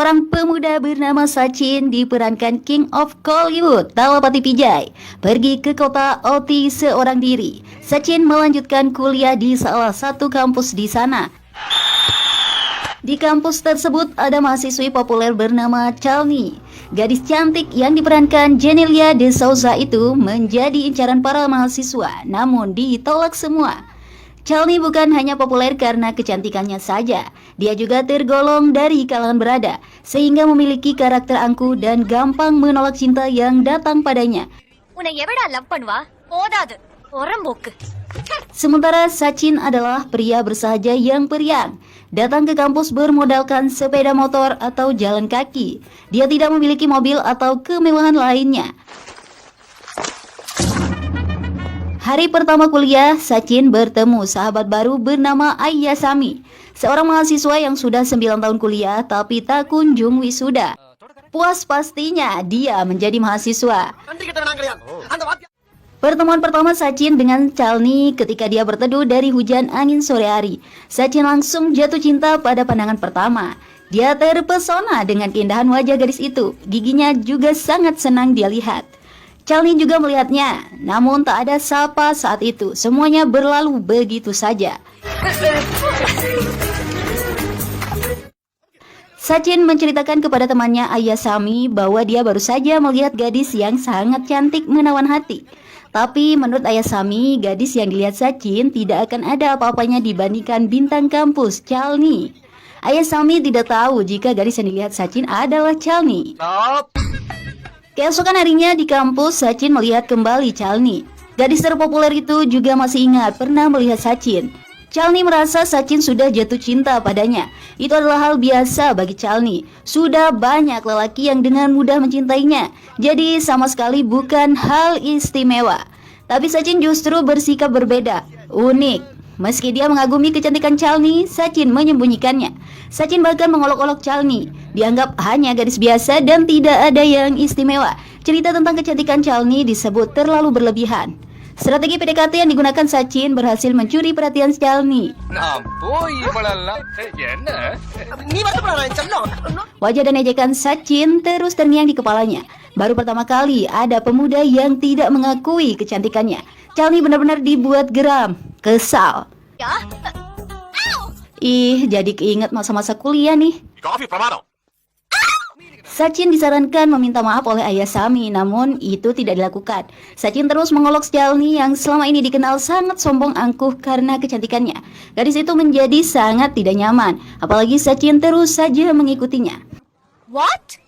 Seorang pemuda bernama Sachin diperankan King of Kollywood, Talapati Vijay, pergi ke kota OT seorang diri. Sachin melanjutkan kuliah di salah satu kampus di sana. Di kampus tersebut ada mahasiswi populer bernama Chalni. Gadis cantik yang diperankan Genelia De Souza itu menjadi incaran para mahasiswa, namun ditolak semua. Chalni bukan hanya populer karena kecantikannya saja, dia juga tergolong dari kalangan berada, sehingga memiliki karakter angkuh dan gampang menolak cinta yang datang padanya. Sementara Sachin adalah pria bersahaja yang periang, datang ke kampus bermodalkan sepeda motor atau jalan kaki. Dia tidak memiliki mobil atau kemewahan lainnya. Hari pertama kuliah, Sachin bertemu sahabat baru bernama Ayyasami, seorang mahasiswa yang sudah 9 tahun kuliah tapi tak kunjung wisuda. Puas pastinya dia menjadi mahasiswa. Pertemuan pertama Sachin dengan Chalni ketika dia berteduh dari hujan angin sore hari. Sachin langsung jatuh cinta pada pandangan pertama. Dia terpesona dengan keindahan wajah gadis itu. Giginya juga sangat senang dia lihat. Chalni juga melihatnya, namun tak ada sapa saat itu. Semuanya berlalu begitu saja. Sachin menceritakan kepada temannya Ayyasami bahwa dia baru saja melihat gadis yang sangat cantik menawan hati. Tapi menurut Ayyasami, gadis yang dilihat Sachin tidak akan ada apa-apanya dibandingkan bintang kampus, Chalni. Ayyasami tidak tahu jika gadis yang dilihat Sachin adalah Chalni. Keesokan harinya di kampus, Sachin melihat kembali Chalni. Gadis terpopuler itu juga masih ingat pernah melihat Sachin. Chalni merasa Sachin sudah jatuh cinta padanya. Itu adalah hal biasa bagi Chalni. Sudah banyak lelaki yang dengan mudah mencintainya. Jadi sama sekali bukan hal istimewa. Tapi Sachin justru bersikap berbeda, unik. Meski dia mengagumi kecantikan Chalni, Sachin menyembunyikannya. Sachin bahkan mengolok-olok Chalni. Dianggap hanya gadis biasa dan tidak ada yang istimewa. Cerita tentang kecantikan Chalni disebut terlalu berlebihan. Strategi PDKT yang digunakan Sachin berhasil mencuri perhatian Chalni. Wajah dan ejekan Sachin terus terngiang di kepalanya. Baru pertama kali ada pemuda yang tidak mengakui kecantikannya. Chalni benar-benar dibuat geram, kesal. Jadi keinget masa-masa kuliah nih. Sachin disarankan meminta maaf oleh Ayyasami, namun itu tidak dilakukan. Sachin terus mengolok Chalni yang selama ini dikenal sangat sombong angkuh karena kecantikannya. Gadis itu menjadi sangat tidak nyaman, apalagi Sachin terus saja mengikutinya. What?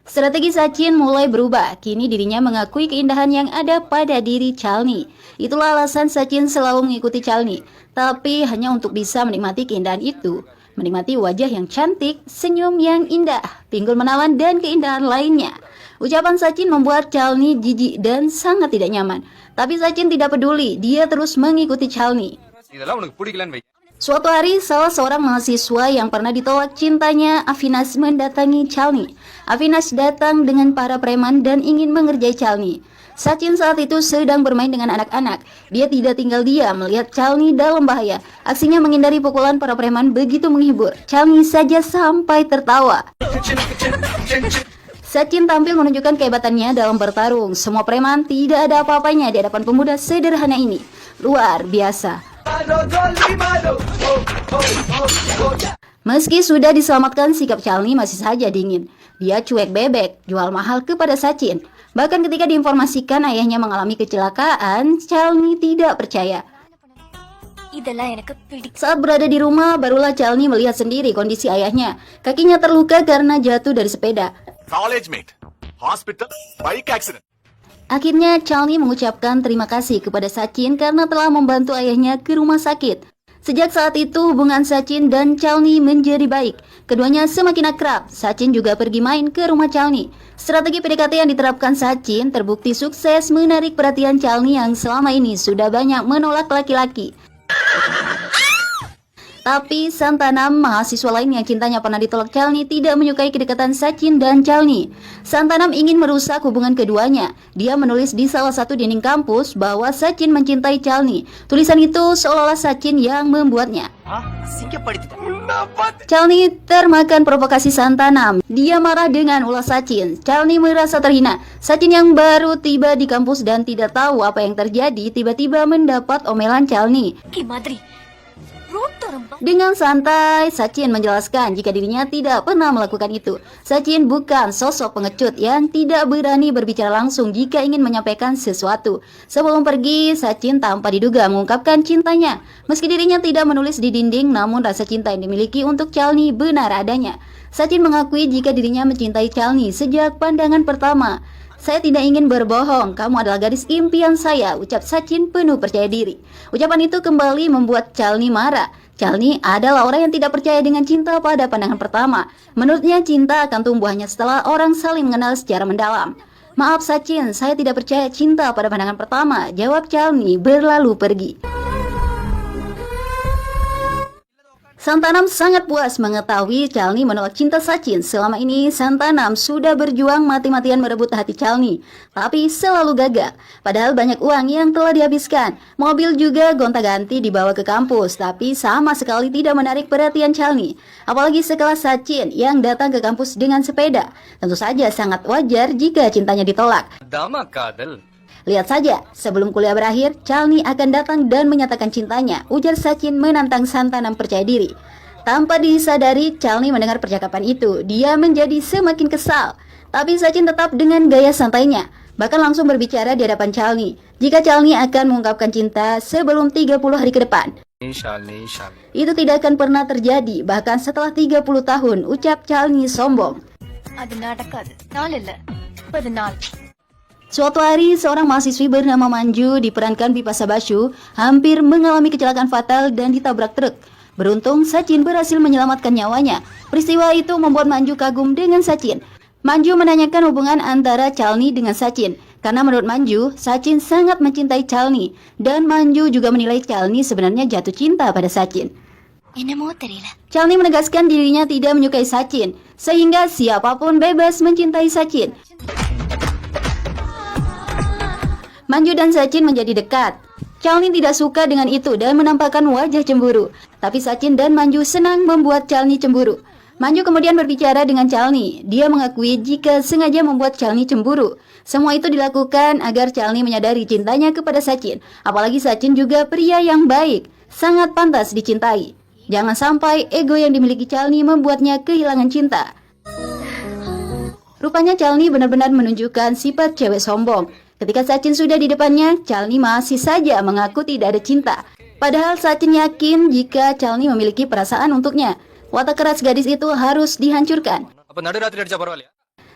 Strategi Sachin mulai berubah. Kini dirinya mengakui keindahan yang ada pada diri Chalni. Itulah alasan Sachin selalu mengikuti Chalni, tapi hanya untuk bisa menikmati keindahan itu. Menikmati wajah yang cantik, senyum yang indah, pinggul menawan, dan keindahan lainnya. Ucapan Sachin membuat Chalni jijik dan sangat tidak nyaman. Tapi Sachin tidak peduli, dia terus mengikuti Chalni. Suatu hari, salah seorang mahasiswa yang pernah ditolak cintanya, Avinash, mendatangi Chalni. Avinash datang dengan para preman dan ingin mengerjai Chalni. Sachin saat itu sedang bermain dengan anak-anak. Dia tidak tinggal diam melihat Chalni dalam bahaya. Aksinya menghindari pukulan para preman begitu menghibur. Chalni saja sampai tertawa. Sachin tampil menunjukkan kehebatannya dalam bertarung. Semua preman tidak ada apa-apanya di hadapan pemuda sederhana ini. Luar biasa. Meski sudah diselamatkan, sikap Chalni masih saja dingin. Dia cuek bebek, jual mahal kepada Sachin. Bahkan ketika diinformasikan ayahnya mengalami kecelakaan, Chalni tidak percaya. Saat berada di rumah, barulah Chalni melihat sendiri kondisi ayahnya. Kakinya terluka karena jatuh dari sepeda. Akhirnya Chalni mengucapkan terima kasih kepada Sachin karena telah membantu ayahnya ke rumah sakit. Sejak saat itu hubungan Sachin dan Chalni menjadi baik. Keduanya semakin akrab. Sachin juga pergi main ke rumah Chalni. Strategi PDKT yang diterapkan Sachin terbukti sukses menarik perhatian Chalni yang selama ini sudah banyak menolak laki-laki. Tapi Santanam, mahasiswa lain yang cintanya pernah ditolak Chalni, tidak menyukai kedekatan Sachin dan Chalni. Santanam ingin merusak hubungan keduanya. Dia menulis di salah satu dinding kampus bahwa Sachin mencintai Chalni. Tulisan itu seolah-olah Sachin yang membuatnya. Chalni termakan provokasi Santanam. Dia marah dengan ulah Sachin. Chalni merasa terhina. Sachin yang baru tiba di kampus dan tidak tahu apa yang terjadi, tiba-tiba mendapat omelan Chalni. Dengan santai, Sachin menjelaskan jika dirinya tidak pernah melakukan itu. Sachin bukan sosok pengecut yang tidak berani berbicara langsung jika ingin menyampaikan sesuatu. Sebelum pergi, Sachin tanpa diduga mengungkapkan cintanya. Meski dirinya tidak menulis di dinding, namun rasa cinta yang dimiliki untuk Chalni benar adanya. Sachin mengakui jika dirinya mencintai Chalni sejak pandangan pertama. Saya tidak ingin berbohong, kamu adalah gadis impian saya, ucap Sachin penuh percaya diri. Ucapan itu kembali membuat Chalni marah. Chalni adalah orang yang tidak percaya dengan cinta pada pandangan pertama. Menurutnya cinta akan tumbuh hanya setelah orang saling mengenal secara mendalam. Maaf Sachin, saya tidak percaya cinta pada pandangan pertama, jawab Chalni berlalu pergi. Santanam sangat puas mengetahui Chalni menolak cinta Sachin. Selama ini Santanam sudah berjuang mati-matian merebut hati Chalni, tapi selalu gagal. Padahal banyak uang yang telah dihabiskan. Mobil juga gonta-ganti dibawa ke kampus, tapi sama sekali tidak menarik perhatian Chalni. Apalagi sekelas Sachin yang datang ke kampus dengan sepeda. Tentu saja sangat wajar jika cintanya ditolak. Lihat saja, sebelum kuliah berakhir, Chalni akan datang dan menyatakan cintanya, ujar Sachin menantang Santanam percaya diri. Tanpa disadari, Chalni mendengar percakapan itu. Dia menjadi semakin kesal. Tapi Sachin tetap dengan gaya santainya, bahkan langsung berbicara di hadapan Chalni. Jika Chalni akan mengungkapkan cinta sebelum 30 hari ke depan. Inshallah. Itu tidak akan pernah terjadi, bahkan setelah 30 tahun, ucap Chalni sombong. Suatu hari, seorang mahasiswi bernama Manju diperankan Bipasa Basu hampir mengalami kecelakaan fatal dan ditabrak truk. Beruntung, Sachin berhasil menyelamatkan nyawanya. Peristiwa itu membuat Manju kagum dengan Sachin. Manju menanyakan hubungan antara Chalni dengan Sachin. Karena menurut Manju, Sachin sangat mencintai Chalni. Dan Manju juga menilai Chalni sebenarnya jatuh cinta pada Sachin. Chalni menegaskan dirinya tidak menyukai Sachin, sehingga siapapun bebas mencintai Sachin. Manju dan Sachin menjadi dekat. Chalni tidak suka dengan itu dan menampakkan wajah cemburu. Tapi Sachin dan Manju senang membuat Chalni cemburu. Manju kemudian berbicara dengan Chalni. Dia mengakui jika sengaja membuat Chalni cemburu. Semua itu dilakukan agar Chalni menyadari cintanya kepada Sachin. Apalagi Sachin juga pria yang baik, sangat pantas dicintai. Jangan sampai ego yang dimiliki Chalni membuatnya kehilangan cinta. Rupanya Chalni benar-benar menunjukkan sifat cewek sombong. Ketika Sachin sudah di depannya, Chalni masih saja mengaku tidak ada cinta. Padahal Sachin yakin jika Chalni memiliki perasaan untuknya. Watak keras gadis itu harus dihancurkan.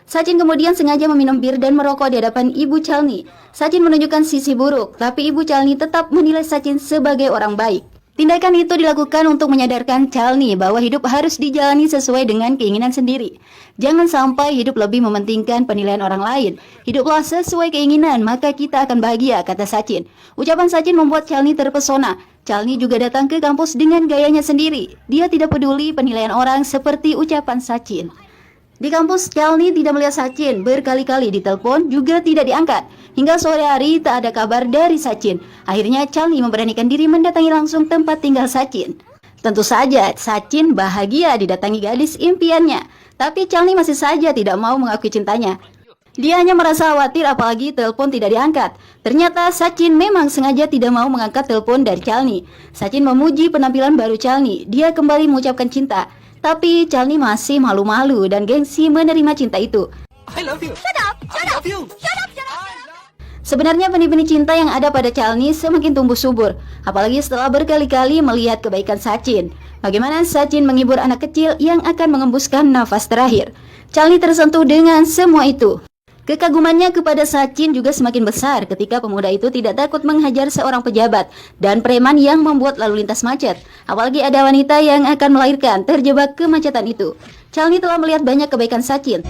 Sachin kemudian sengaja meminum bir dan merokok di hadapan ibu Chalni. Sachin menunjukkan sisi buruk, tapi ibu Chalni tetap menilai Sachin sebagai orang baik. Tindakan itu dilakukan untuk menyadarkan Chalni bahwa hidup harus dijalani sesuai dengan keinginan sendiri. Jangan sampai hidup lebih mementingkan penilaian orang lain. Hiduplah sesuai keinginan, maka kita akan bahagia, kata Sachin. Ucapan Sachin membuat Chalni terpesona. Chalni juga datang ke kampus dengan gayanya sendiri. Dia tidak peduli penilaian orang seperti ucapan Sachin. Di kampus, Chalni tidak melihat Sachin. Berkali-kali ditelepon juga tidak diangkat. Hingga sore hari tak ada kabar dari Sachin. Akhirnya Chalni memberanikan diri mendatangi langsung tempat tinggal Sachin. Tentu saja Sachin bahagia didatangi gadis impiannya. Tapi Chalni masih saja tidak mau mengakui cintanya. Dia hanya merasa khawatir apalagi telepon tidak diangkat. Ternyata Sachin memang sengaja tidak mau mengangkat telepon dari Chalni. Sachin memuji penampilan baru Chalni. Dia kembali mengucapkan cinta. Tapi Chalni masih malu-malu dan gengsi menerima cinta itu. I love you. Shut up. Sebenarnya benih-benih cinta yang ada pada Chalni semakin tumbuh subur, apalagi setelah berkali-kali melihat kebaikan Sachin. Bagaimana Sachin menghibur anak kecil yang akan mengembuskan nafas terakhir. Chalni tersentuh dengan semua itu. Kekagumannya kepada Sachin juga semakin besar ketika pemuda itu tidak takut menghajar seorang pejabat dan preman yang membuat lalu lintas macet. Apalagi ada wanita yang akan melahirkan terjebak kemacetan itu. Chalni telah melihat banyak kebaikan Sachin.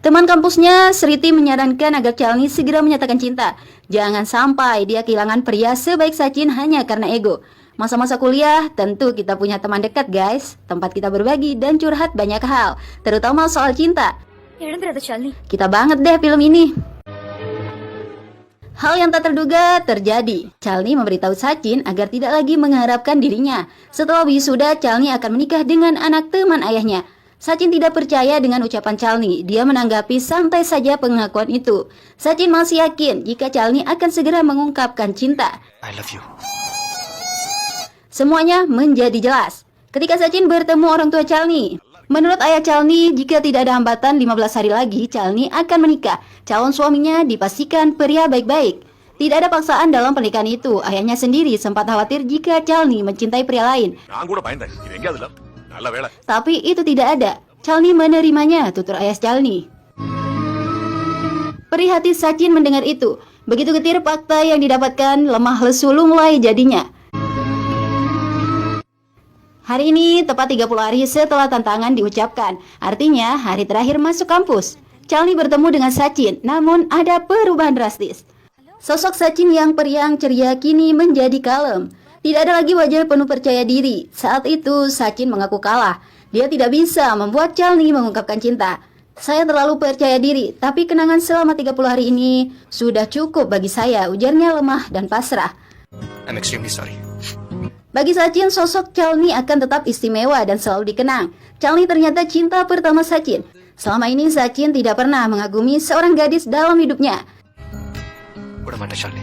Teman kampusnya, Sriti, menyarankan agar Chalni segera menyatakan cinta. Jangan sampai dia kehilangan pria sebaik Sachin hanya karena ego. Masa-masa kuliah, tentu kita punya teman dekat guys. Tempat kita berbagi dan curhat banyak hal, terutama soal cinta. Kita banget deh film ini. Hal yang tak terduga terjadi. Chalni memberitahu Sachin agar tidak lagi mengharapkan dirinya. Setelah wisuda, Chalni akan menikah dengan anak teman ayahnya. Sachin tidak percaya dengan ucapan Chalni. Dia menanggapi santai saja pengakuan itu. Sachin masih yakin jika Chalni akan segera mengungkapkan cinta. I love you. Semuanya menjadi jelas ketika Sachin bertemu orang tua Chalni. Menurut ayah Chalni, jika tidak ada hambatan 15 hari lagi, Chalni akan menikah. Calon suaminya dipastikan pria baik-baik. Tidak ada paksaan dalam pernikahan itu. Ayahnya sendiri sempat khawatir jika Chalni mencintai pria lain. Tapi itu tidak ada. Chalni menerimanya, tutur ayah Chalni. Perih hati Sachin mendengar itu. Begitu getir fakta yang didapatkan, lemah lesu mulai jadinya. Hari ini tepat 30 hari setelah tantangan diucapkan. Artinya hari terakhir masuk kampus. Chalni bertemu dengan Sachin, namun ada perubahan drastis. Sosok Sachin yang periang ceria kini menjadi kalem. Tidak ada lagi wajah penuh percaya diri. Saat itu Sachin mengaku kalah. Dia tidak bisa membuat Chalni mengungkapkan cinta. Saya terlalu percaya diri, tapi kenangan selama 30 hari ini sudah cukup bagi saya, ujarnya lemah dan pasrah. I'm extremely sorry. Bagi Sachin, sosok Chalni akan tetap istimewa dan selalu dikenang. Chalni ternyata cinta pertama Sachin. Selama ini Sachin tidak pernah mengagumi seorang gadis dalam hidupnya. Udah mana Chalni?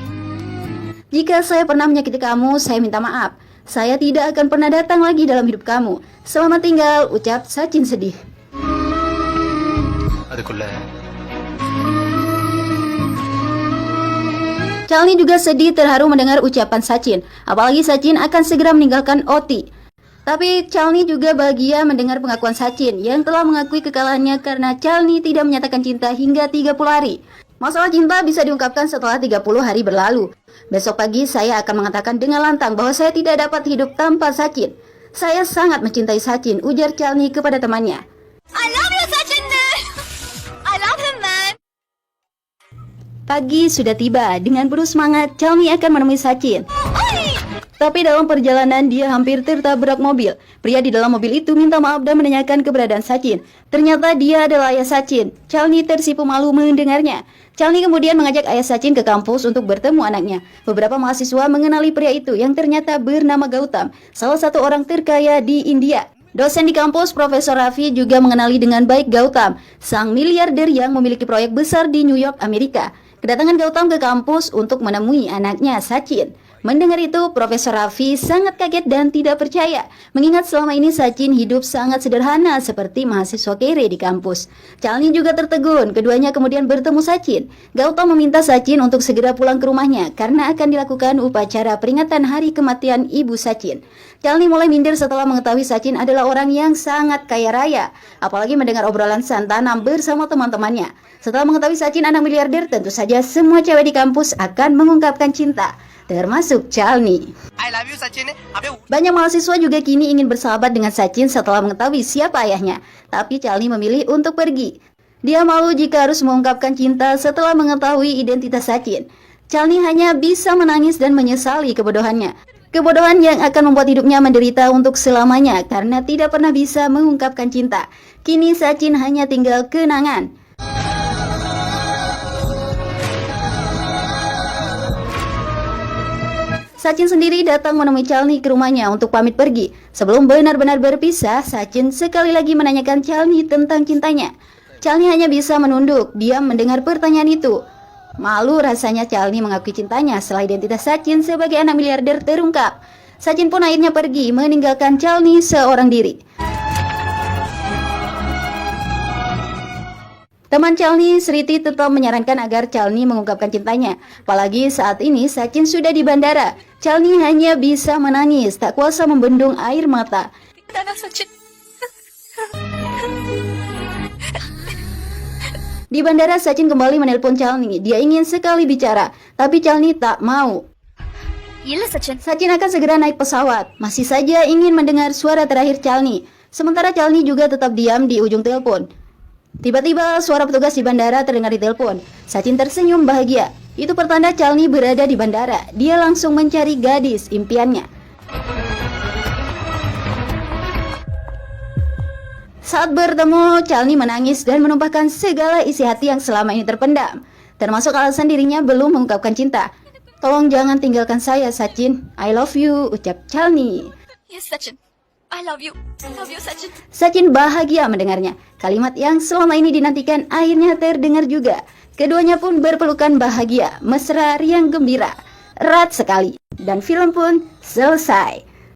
Jika saya pernah menyakiti kamu, saya minta maaf. Saya tidak akan pernah datang lagi dalam hidup kamu. Selamat tinggal, ucap Sachin sedih. Chalni juga sedih terharu mendengar ucapan Sachin. Apalagi Sachin akan segera meninggalkan OT. Tapi Chalni juga bahagia mendengar pengakuan Sachin yang telah mengakui kekalahannya karena Chalni tidak menyatakan cinta hingga 30 hari. Masalah cinta bisa diungkapkan setelah 30 hari berlalu. Besok pagi saya akan mengatakan dengan lantang bahwa saya tidak dapat hidup tanpa Sachin. Saya sangat mencintai Sachin, ujar Chalni kepada temannya. I love you, Sachin. I love him, man. Pagi sudah tiba. Dengan penuh semangat, Chalni akan menemui Sachin. Tapi dalam perjalanan dia hampir tertabrak mobil. Pria di dalam mobil itu minta maaf dan menanyakan keberadaan Sachin. Ternyata dia adalah ayah Sachin. Chalni tersipu malu mendengarnya. Chalni kemudian mengajak ayah Sachin ke kampus untuk bertemu anaknya. Beberapa mahasiswa mengenali pria itu yang ternyata bernama Gautam, salah satu orang terkaya di India. Dosen di kampus, Profesor Raffi, juga mengenali dengan baik Gautam, sang miliarder yang memiliki proyek besar di New York, Amerika. Kedatangan Gautam ke kampus untuk menemui anaknya Sachin. Mendengar itu, Profesor Raffi sangat kaget dan tidak percaya, mengingat selama ini Sachin hidup sangat sederhana seperti mahasiswa kere di kampus. Chalni juga tertegun, keduanya kemudian bertemu Sachin. Gautam meminta Sachin untuk segera pulang ke rumahnya karena akan dilakukan upacara peringatan hari kematian ibu Sachin. Chalni mulai minder setelah mengetahui Sachin adalah orang yang sangat kaya raya, apalagi mendengar obrolan santanam bersama teman-temannya. Setelah mengetahui Sachin anak miliarder, tentu saja semua cewek di kampus akan mengungkapkan cinta, termasuk Chalni. I love you Sachin. Banyak mahasiswa juga kini ingin bersahabat dengan Sachin setelah mengetahui siapa ayahnya. Tapi Chalni memilih untuk pergi. Dia malu jika harus mengungkapkan cinta setelah mengetahui identitas Sachin. Chalni hanya bisa menangis dan menyesali kebodohannya. Kebodohan yang akan membuat hidupnya menderita untuk selamanya karena tidak pernah bisa mengungkapkan cinta. Kini Sachin hanya tinggal kenangan. Sachin sendiri datang menemui Chalni ke rumahnya untuk pamit pergi. Sebelum benar-benar berpisah, Sachin sekali lagi menanyakan Chalni tentang cintanya. Chalni hanya bisa menunduk, diam mendengar pertanyaan itu. Malu rasanya Chalni mengakui cintanya setelah identitas Sachin sebagai anak miliarder terungkap. Sachin pun akhirnya pergi meninggalkan Chalni seorang diri. Teman Chalni, Sriti, tetap menyarankan agar Chalni mengungkapkan cintanya. Apalagi saat ini Sachin sudah di bandara. Chalni hanya bisa menangis, tak kuasa membendung air mata. Di bandara, Sachin kembali menelpon Chalni. Dia ingin sekali bicara, tapi Chalni tak mau. Sachin akan segera naik pesawat. Masih saja ingin mendengar suara terakhir Chalni. Sementara Chalni juga tetap diam di ujung telepon. Tiba-tiba suara petugas di bandara terdengar di telepon. Sachin tersenyum bahagia. Itu pertanda Chalni berada di bandara. Dia langsung mencari gadis impiannya. Saat bertemu, Chalni menangis dan menumpahkan segala isi hati yang selama ini terpendam, termasuk alasan dirinya belum mengungkapkan cinta. Tolong jangan tinggalkan saya, Sachin. I love you, ucap Chalni. Yes, Sachin. I love you. Love you, Sachin. Sachin bahagia mendengarnya. Kalimat yang selama ini dinantikan akhirnya terdengar juga. Keduanya pun berpelukan bahagia, mesra, riang gembira. Erat sekali. Dan film pun selesai.